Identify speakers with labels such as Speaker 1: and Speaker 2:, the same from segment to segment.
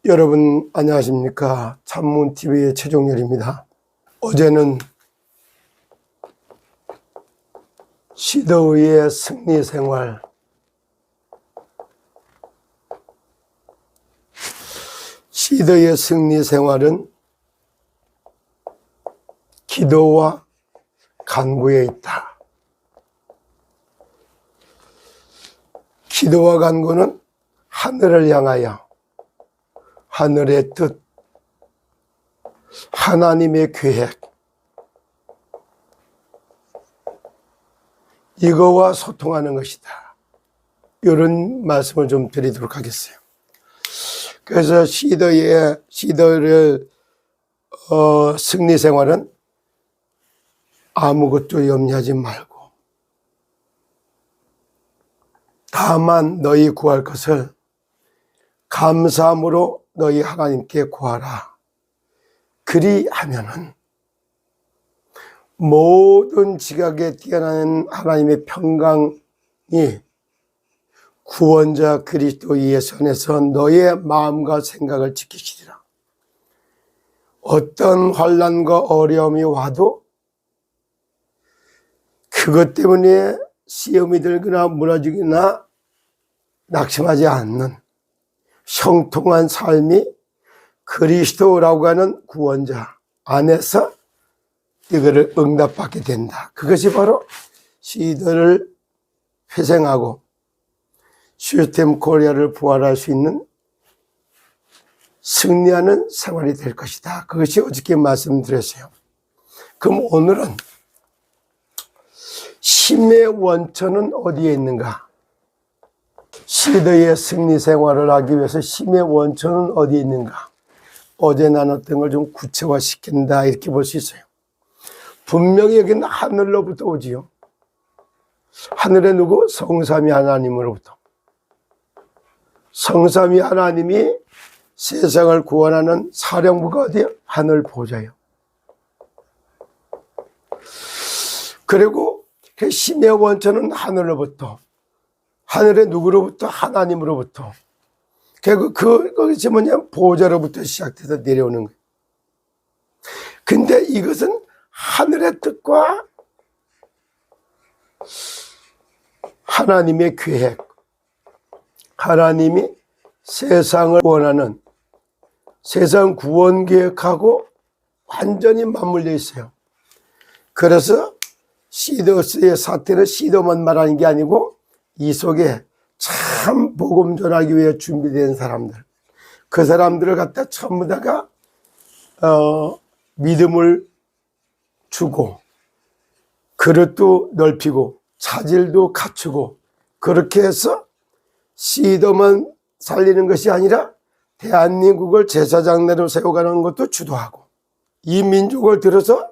Speaker 1: 여러분 안녕하십니까? 찬문TV의 최종열입니다. 어제는 시더의 승리생활, 시더의 승리생활은 기도와 간구에 있다. 기도와 간구는 하늘을 향하여 하늘의 뜻, 하나님의 계획, 이거와 소통하는 것이다. 이런 말씀을 좀 드리도록 하겠어요. 그래서 시더를 승리 생활은 아무것도 염려하지 말고 다만 너희 구할 것을 감사함으로 너희 하나님께 구하라. 그리하면은 모든 지각에 뛰어나는 하나님의 평강이 구원자 그리스도 예수 안에서 너의 마음과 생각을 지키시리라. 어떤 환난과 어려움이 와도 그것 때문에 시험이 들거나 무너지거나 낙심하지 않는 형통한 삶이 그리스도라고 하는 구원자 안에서 이거를 응답받게 된다. 그것이 바로 시더를 회생하고 시스템 코리아를 부활할 수 있는 승리하는 생활이 될 것이다. 그것이 어저께 말씀드렸어요. 그럼 오늘은 힘의 원천은 어디에 있는가? 시더의 승리 생활을 하기 위해서 힘의 원천은 어디에 있는가? 어제 나눴던 걸 좀 구체화시킨다 이렇게 볼 수 있어요. 분명히 여기는 하늘로부터 오지요. 하늘에 누구? 성삼위 하나님으로부터. 성삼위 하나님이 세상을 구원하는 사령부가 어디요? 하늘 보좌요. 그리고 그 힘의 원천은 하늘로부터. 하늘의 누구로부터? 하나님으로부터. 그것이 뭐냐면 보좌로부터 시작돼서 내려오는 거예요. 근데 이것은 하늘의 뜻과 하나님의 계획, 하나님이 세상을 구원하는 세상 구원 계획하고 완전히 맞물려 있어요. 그래서 시더의 사태는 시더만 말하는 게 아니고 이 속에 참 복음 전하기 위해 준비된 사람들, 그 사람들을 갖다 전부 다가 믿음을 주고 그릇도 넓히고 차질도 갖추고 그렇게 해서 시더만 살리는 것이 아니라 대한민국을 제사장내로 세워가는 것도 주도하고 이 민족을 들어서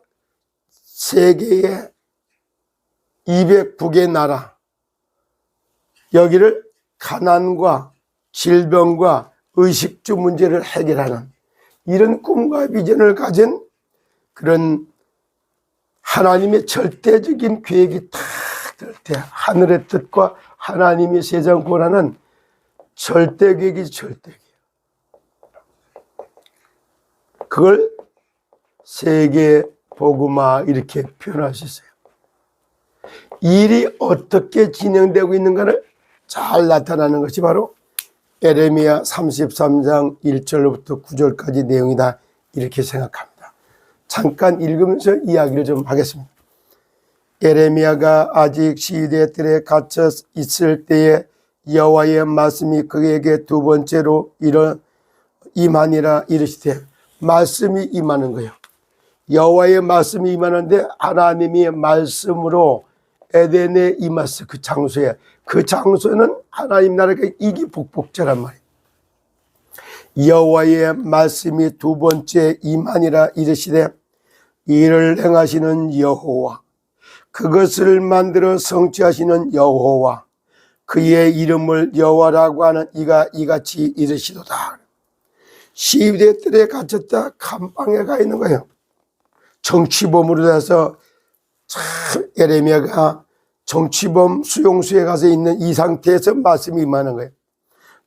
Speaker 1: 세계의 209개 나라 여기를 가난과 질병과 의식주 문제를 해결하는 이런 꿈과 비전을 가진 그런 하나님의 절대적인 계획이 딱 들 때 하늘의 뜻과 하나님이 세상 구원하는 절대 계획이 절대계획이에요. 그걸 세계 복음화 이렇게 표현할 수 있어요. 일이 어떻게 진행되고 있는가를 잘 나타나는 것이 바로 에레미야 33장 1절부터 9절까지 내용이다 이렇게 생각합니다. 잠깐 읽으면서 이야기를 좀 하겠습니다. 에레미야가 아직 시대의 뜰에 갇혀 있을 때에 여호와의 말씀이 그에게 두 번째로 임하니라 이르시되, 말씀이 임하는 거예요. 여호와의 말씀이 임하는데 하나님의 말씀으로 에덴에 임했어. 그 장소에. 그 장소는 하나님 나라가 이기 복복자란 말이에요. 여호와의 말씀이 두 번째 임하니라 이르시되, 이를 행하시는 여호와, 그것을 만들어 성취하시는 여호와, 그의 이름을 여호와라고 하는 이가 이같이 이르시도다. 시위대 뜰에 갇혔다 감방에 가 있는 거예요. 정치범으로 해서 참 에레미야가 정치범 수용소에 가서 있는 이 상태에서 말씀이 임하는 거예요.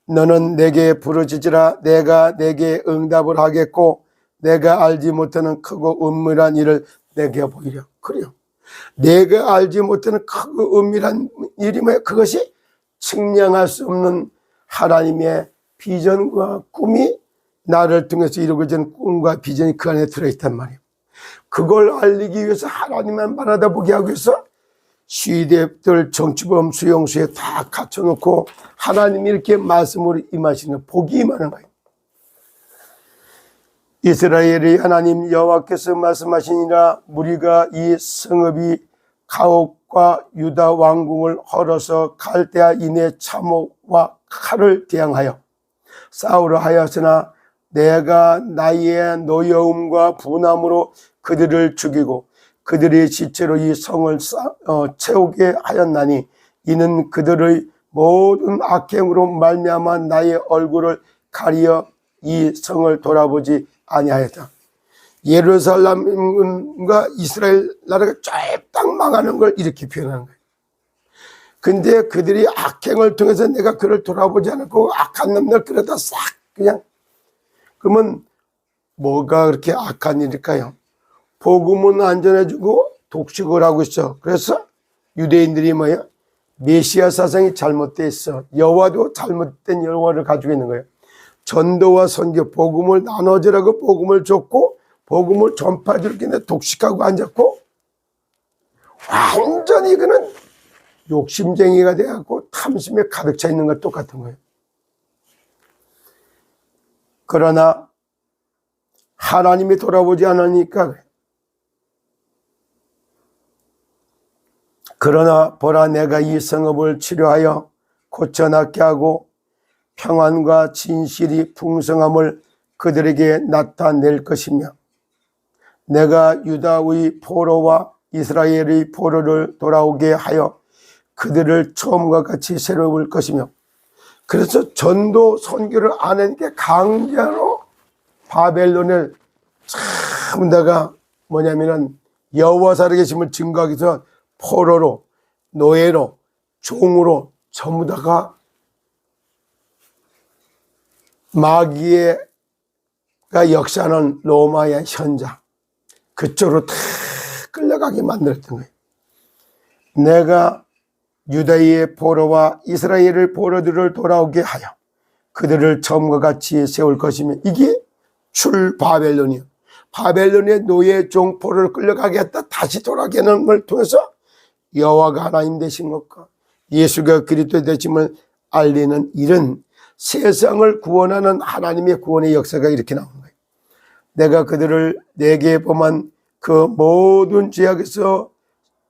Speaker 1: 너는 내게 부르짖으라. 내가 내게 응답을 하겠고 내가 알지 못하는 크고 은밀한 일을 내게 보이려. 그래요. 내가 알지 못하는 크고 은밀한 일이 뭐야? 그것이 측량할 수 없는 하나님의 비전과 꿈이 나를 통해서 이루어지는 꿈과 비전이 그 안에 들어있단 말이에요. 그걸 알리기 위해서 하나님만 바라다보게 하기 위해서 시대들 정치범 수용소에 다 갖춰놓고 하나님이 이렇게 말씀으로 임하시는 복이 임하는 거예요. 이스라엘의 하나님 여호와께서 말씀하시니라. 무리가 이 성읍이 가옥과 유다 왕궁을 헐어서 갈대아인의 참호와 칼을 대항하여 싸우려 하였으나 내가 나의 노여움과 분함으로 그들을 죽이고 그들의 시체로 이 성을 채우게 하였나니 이는 그들의 모든 악행으로 말미암아 나의 얼굴을 가리어 이 성을 돌아보지 아니하였다. 예루살렘과 이스라엘 나라가 쫙 망하는 걸 이렇게 표현하는 거예요. 근데 그들이 악행을 통해서 내가 그를 돌아보지 않고 악한 놈들 그러다 싹 그냥. 그러면 뭐가 그렇게 악한 일일까요? 복음은 안전해주고 독식을 하고 있어. 그래서 유대인들이 뭐예요? 메시아 사상이 잘못되어 있어. 여호와도 잘못된 여호와를 가지고 있는 거예요. 전도와 선교, 복음을 나눠주라고 복음을 줬고 복음을 전파주를 했는데 독식하고 앉았고 완전히 그는 욕심쟁이가 돼갖고 탐심에 가득 차 있는 것 똑같은 거예요. 그러나 하나님이 돌아보지 않으니까 그래. 그러나 보라 내가 이 성읍을 치료하여 고쳐낫게 하고 평안과 진실이 풍성함을 그들에게 나타낼 것이며 내가 유다의 포로와 이스라엘의 포로를 돌아오게 하여 그들을 처음과 같이 새로울 것이며. 그래서 전도 선교를 안 하니까 강제로 바벨론을 참 내가 뭐냐면은 여호와 살아계심을 증거하기 위해서 포로로 노예로 종으로 전부 다가 마귀가 역사하는 로마의 현장 그쪽으로 다 끌려가게 만들었던 거예요. 내가 유다의 포로와 이스라엘의 포로들을 돌아오게 하여 그들을 처음과 같이 세울 것이며 이게 출바벨론이에요. 바벨론의 노예 종 포로를 끌려가게 했다 다시 돌아오게 하는 걸 통해서 여호와가 하나님 되신 것과 예수가 그리스도 되심을 알리는 일은 세상을 구원하는 하나님의 구원의 역사가 이렇게 나오는 거예요. 내가 그들을 내게 범한 그 모든 죄악에서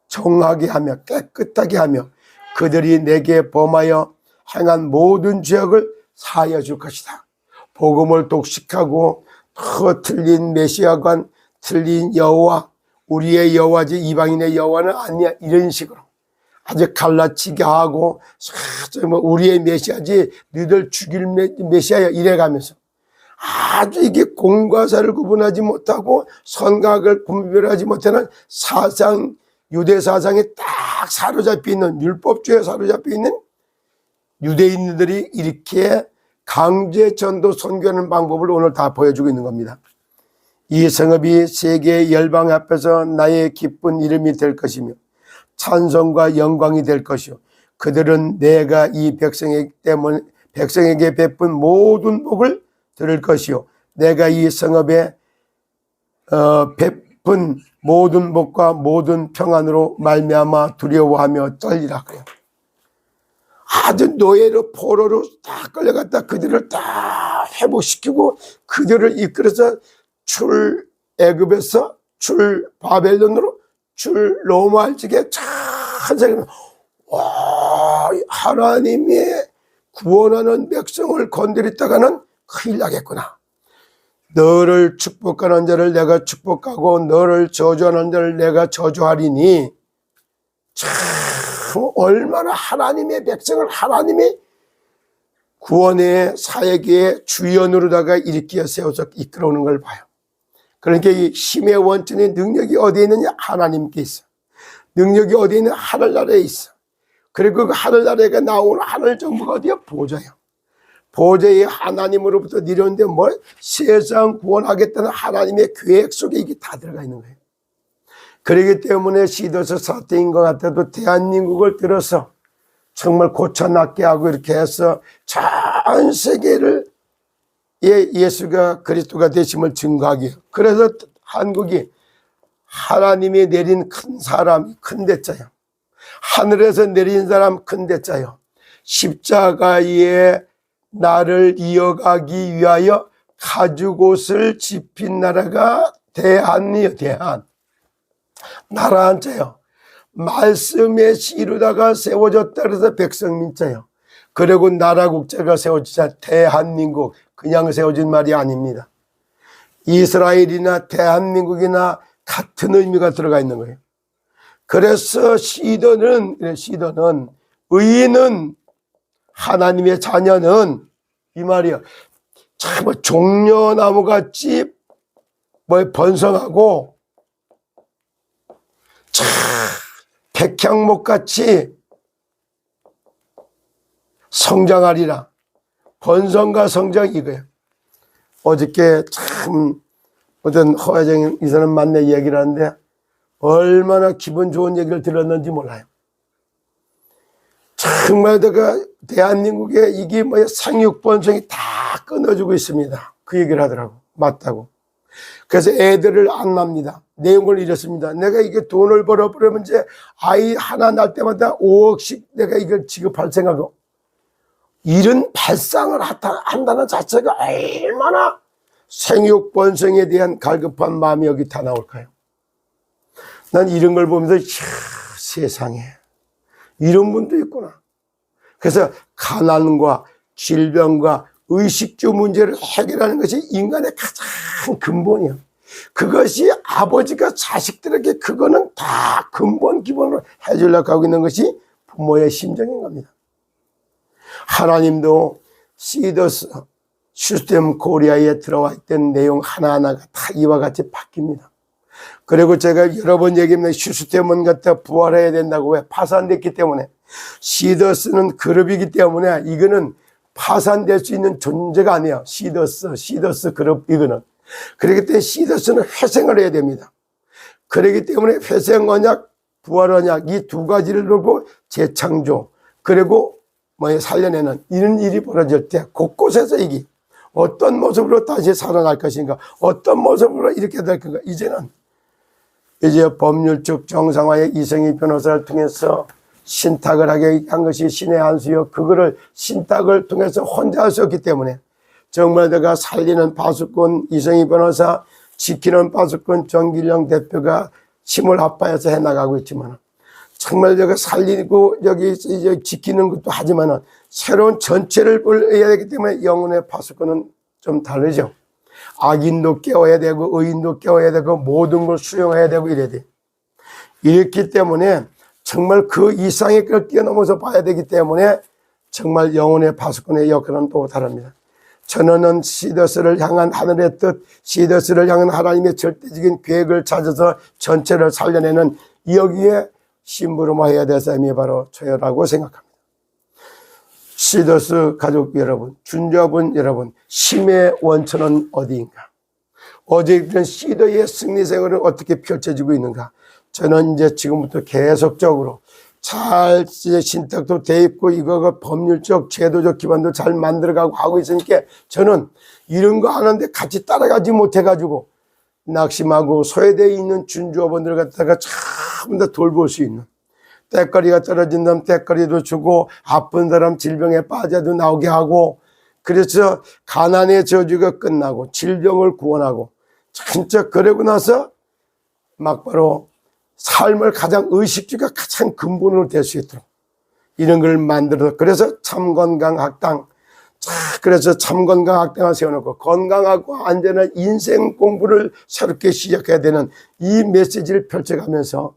Speaker 1: 정하게 하며 깨끗하게 하며 그들이 내게 범하여 행한 모든 죄악을 사하여 줄 것이다. 복음을 독식하고 틀린 메시아관, 틀린 여호와, 우리의 여호와지 이방인의 여호와는 아니야 이런 식으로 아주 갈라치게 하고 우리의 메시아지 너희들 죽일 메시아야 이래가면서 아주 이게 공과 사를 구분하지 못하고 선각을 분별하지 못하는 사상, 유대 사상에 딱 사로잡혀 있는 율법주의에 사로잡혀 있는 유대인들이 이렇게 강제 전도 선교하는 방법을 오늘 다 보여주고 있는 겁니다. 이 성읍이 세계 열방 앞에서 나의 기쁜 이름이 될 것이며 찬송과 영광이 될 것이요 그들은 내가 이 백성에게 베푼 모든 복을 들을 것이요 내가 이 성읍에 베푼 모든 복과 모든 평안으로 말미암아 두려워하며 떨리라 그래요. 아주 노예로 포로로 다 끌려갔다 그들을 다 회복시키고 그들을 이끌어서 출 애굽에서 출 바벨론으로 출 로마 쪽에 찬성을 와 하나님이 구원하는 백성을 건드렸다가는 큰일 나겠구나. 너를 축복하는 자를 내가 축복하고 너를 저주하는 자를 내가 저주하리니 참 얼마나 하나님의 백성을 하나님의 구원의 사역의 주연으로다가 일으켜 세워서 이끌어오는 걸 봐요. 그러니까 이 힘의 원천의 능력이 어디에 있느냐? 하나님께 있어. 능력이 어디에 있느냐? 하늘나라에 있어. 그리고 그 하늘나라가 나오는 하늘 정부가 어디야? 보좌요. 보좌의 하나님으로부터 내려오는데 뭘 세상 구원하겠다는 하나님의 계획 속에 이게 다 들어가 있는 거예요. 그렇기 때문에 시더스 사태인 것 같아도 대한민국을 들어서 정말 고쳐낫게 하고 이렇게 해서 전 세계를 예수가 그리스도가 되심을 증거하기 위해, 그래서 한국이 하나님이 내린 큰 사람, 큰 대자요. 하늘에서 내린 사람 큰 대자요. 십자가에 나를 이어가기 위하여 가죽옷을 집힌 나라가 대한이요. 대한. 나라 한자요. 말씀에 이루다가 세워졌다 그래서 백성민자요. 그리고 나라 국제가 세워지자 대한민국. 그냥 세워진 말이 아닙니다. 이스라엘이나 대한민국이나 같은 의미가 들어가 있는 거예요. 그래서 시도는 의인은 하나님의 자녀는 이 말이요. 참 종려나무 같이 번성하고 참 백향목 같이 성장하리라. 번성과 성장 이거예요. 어저께 참 어떤 허여정 이사는 만나 얘기를 하는데 얼마나 기분 좋은 얘기를 들었는지 몰라요. 정말 내가 대한민국에 이게 상육번성이 다 끊어지고 있습니다. 그 얘기를 하더라고. 맞다고. 그래서 애들을 안 납니다. 내용을 이렇습니다. 내가 이게 돈을 벌어버리면 이제 아이 하나 날 때마다 5억씩 내가 이걸 지급할 생각이고, 이런 발상을 한다는 자체가 얼마나 생육번성에 대한 갈급한 마음이 여기 다 나올까요? 난 이런 걸 보면서 세상에 이런 분도 있구나. 그래서 가난과 질병과 의식주 문제를 해결하는 것이 인간의 가장 근본이야. 그것이 아버지가 자식들에게 그거는 다 근본 기본으로 해주려고 하고 있는 것이 부모의 심정인 겁니다. 하나님도 시더스 시스템 코리아에 들어와 있던 내용 하나하나가 다 이와 같이 바뀝니다. 그리고 제가 여러 번 얘기했는데 시스템은 갖다 부활해야 된다고. 왜? 파산됐기 때문에. 시더스는 그룹이기 때문에 이거는 파산될 수 있는 존재가 아니에요. 시더스 그룹 이거는. 그렇기 때문에 시더스는 회생을 해야 됩니다. 그렇기 때문에 회생 언약, 부활 언약 이 두 가지를 놓고 재창조 그리고 살려내는 이런 일이 벌어질 때 곳곳에서 이게 어떤 모습으로 다시 살아날 것인가, 어떤 모습으로 이렇게 될 건가. 이제 법률적 정상화의 이성희 변호사를 통해서 신탁을 하게 한 것이 신의 한 수요. 그거를 신탁을 통해서 혼자 할 수 없기 때문에 정말 내가 살리는 파수꾼 이성희 변호사, 지키는 파수꾼 정길영 대표가 힘을 합하여서 해나가고 있지만, 정말 내가 살리고 여기 이제 지키는 것도 하지만은 새로운 전체를 해야 되기 때문에 영혼의 파수꾼은 좀 다르죠. 악인도 깨워야 되고 의인도 깨워야 되고 모든 걸 수용해야 되고 이래야 돼. 이렇기 때문에 정말 그 이상의 걸 뛰어넘어서 봐야 되기 때문에 정말 영혼의 파수꾼의 역할은 또 다릅니다. 전원은 시더스를 향한 하늘의 뜻, 시더스를 향한 하나님의 절대적인 계획을 찾아서 전체를 살려내는 여기에 심부름해야 될 사람이 바로 저라고 생각합니다. 시더스 가족 여러분, 준자분 여러분, 힘의 원천은 어디인가? 어제부터 시더의 승리 생활은 어떻게 펼쳐지고 있는가? 저는 이제 지금부터 계속적으로 잘 신탁도 돼 있고 이거가 법률적 제도적 기반도 잘 만들어가고 하고 있으니까 저는 이런 거 하는데 같이 따라가지 못해가지고 낙심하고 소외되어 있는 준주어분들 갖다가 전부 다 돌볼 수 있는, 때거리가 떨어진다면 때거리도 주고 아픈 사람 질병에 빠져도 나오게 하고, 그래서 가난의 저주가 끝나고 질병을 구원하고 진짜 그러고 나서 막바로 삶을 가장 의식주가 가장 근본으로 될 수 있도록 이런 걸 만들어서, 그래서 참건강학당, 그래서 참건강학당을 세워놓고 건강하고 안전한 인생 공부를 새롭게 시작해야 되는 이 메시지를 펼쳐가면서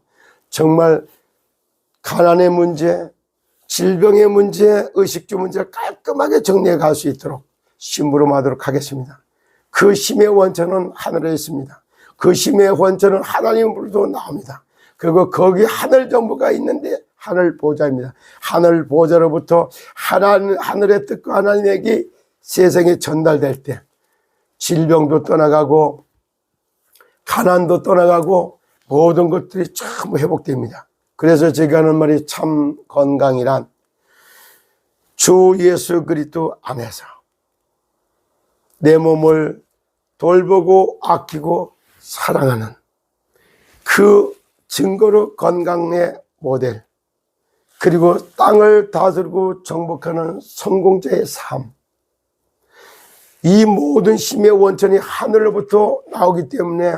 Speaker 1: 정말 가난의 문제, 질병의 문제, 의식주 문제를 깔끔하게 정리해 갈 수 있도록 심부름하도록 하겠습니다. 그 힘의 원천은 하늘에 있습니다. 그 힘의 원천은 하나님으로부터 나옵니다. 그리고 거기 하늘 정부가 있는데 하늘 보좌입니다. 하늘 보좌로부터 하늘의 뜻과 하나님에게 세상에 전달될 때 질병도 떠나가고 가난도 떠나가고 모든 것들이 전부 회복됩니다. 그래서 제가 하는 말이 참 건강이란 주 예수 그리스도 안에서 내 몸을 돌보고 아끼고 사랑하는 그 증거로 건강의 모델, 그리고 땅을 다스리고 정복하는 성공자의 삶, 이 모든 힘의 원천이 하늘로부터 나오기 때문에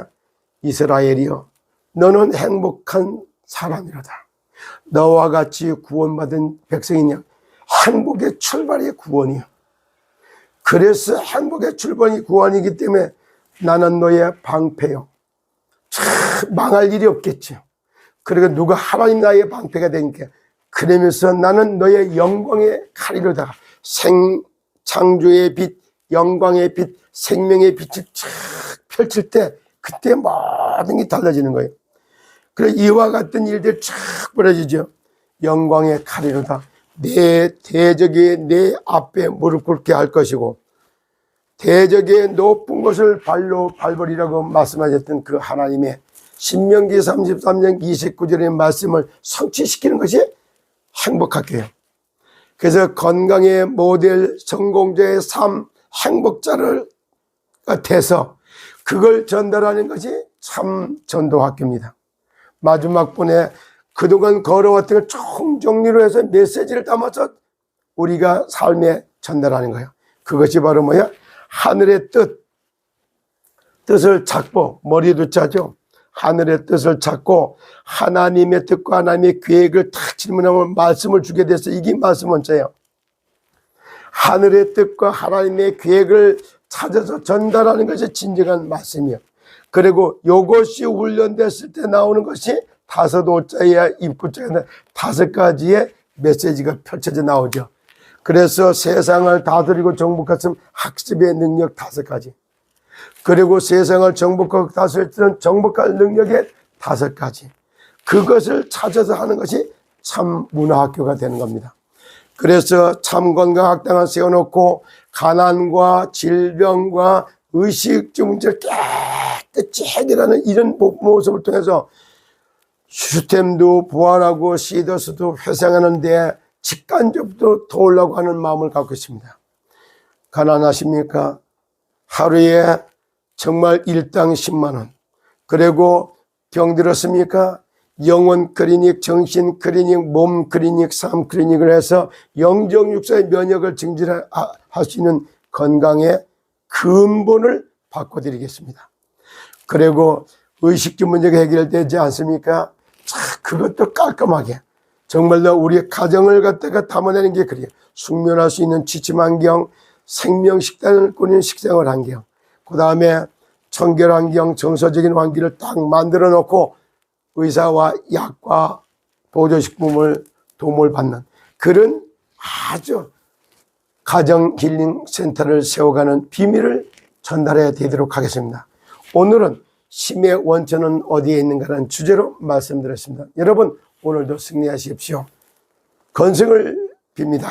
Speaker 1: 이스라엘이여 너는 행복한 사람이로다. 너와 같이 구원받은 백성이냐. 행복의 출발이 구원이요. 그래서 행복의 출발이 구원이기 때문에 나는 너의 방패요. 참 망할 일이 없겠죠. 그리고 누가 하나님 나의 방패가 되니까 그러면서 나는 너의 영광의 칼이로다. 창조의 빛, 영광의 빛, 생명의 빛을 쫙 펼칠 때 그때 모든 게 달라지는 거예요. 그래서 이와 같은 일들이 쫙 벌어지죠. 영광의 칼이로다. 내 대적이 내 앞에 무릎 꿇게 할 것이고 대적의 높은 것을 발로 밟으리라고 말씀하셨던 그 하나님의 신명기 33장 29절의 말씀을 성취시키는 것이 행복할게요. 그래서 건강의 모델, 성공자의 삶, 행복자를 돼서 그걸 전달하는 것이 참 전도학교입니다. 마지막 번에 그동안 걸어왔던 걸 총정리로 해서 메시지를 담아서 우리가 삶에 전달하는 거예요. 그것이 바로 뭐야? 하늘의 뜻을 찾고, 머리도 짜죠. 하늘의 뜻을 찾고 하나님의 뜻과 하나님의 계획을 탁 질문하면 말씀을 주게 돼서 이게 말씀 원자예요. 하늘의 뜻과 하나님의 계획을 찾아서 전달하는 것이 진정한 말씀이에요. 그리고 이것이 훈련됐을 때 나오는 것이 5오자야 6구자야 5가지의 메시지가 펼쳐져 나오죠. 그래서 세상을 다스리고 정복했으면 학습의 능력 5가지, 그리고 세상을 정복하고 다스릴 때는 정복할 능력의 5가지, 그것을 찾아서 하는 것이 참 문화학교가 되는 겁니다. 그래서 참 건강학당을 세워놓고 가난과 질병과 의식주 문제를 깨끗이 해결하는 이런 모습을 통해서 시스템도 부활하고 시더스도 회생하는데 직간접도 도우려고 하는 마음을 갖고 있습니다. 가난하십니까? 하루에 정말 일당 10만 원. 그리고 병들었습니까? 영혼 클리닉, 정신 클리닉, 몸 클리닉, 삶 클리닉을 해서 영정육사의 면역을 증진할 수 있는 건강의 근본을 바꿔드리겠습니다. 그리고 의식주 문제가 해결되지 않습니까? 그것도 깔끔하게 정말로 우리 가정을 갖다가 담아내는 게 그래요. 숙면할 수 있는 취침 환경, 생명 식단을 꾸리는 식생활 환경, 그 다음에 청결 환경, 정서적인 환경을 딱 만들어 놓고 의사와 약과 보조식품을 도움을 받는 그런 아주 가정 힐링 센터를 세워가는 비밀을 전달해야 되도록 하겠습니다. 오늘은 힘의 원천은 어디에 있는가라는 주제로 말씀드렸습니다. 여러분 오늘도 승리하십시오. 건승을 빕니다.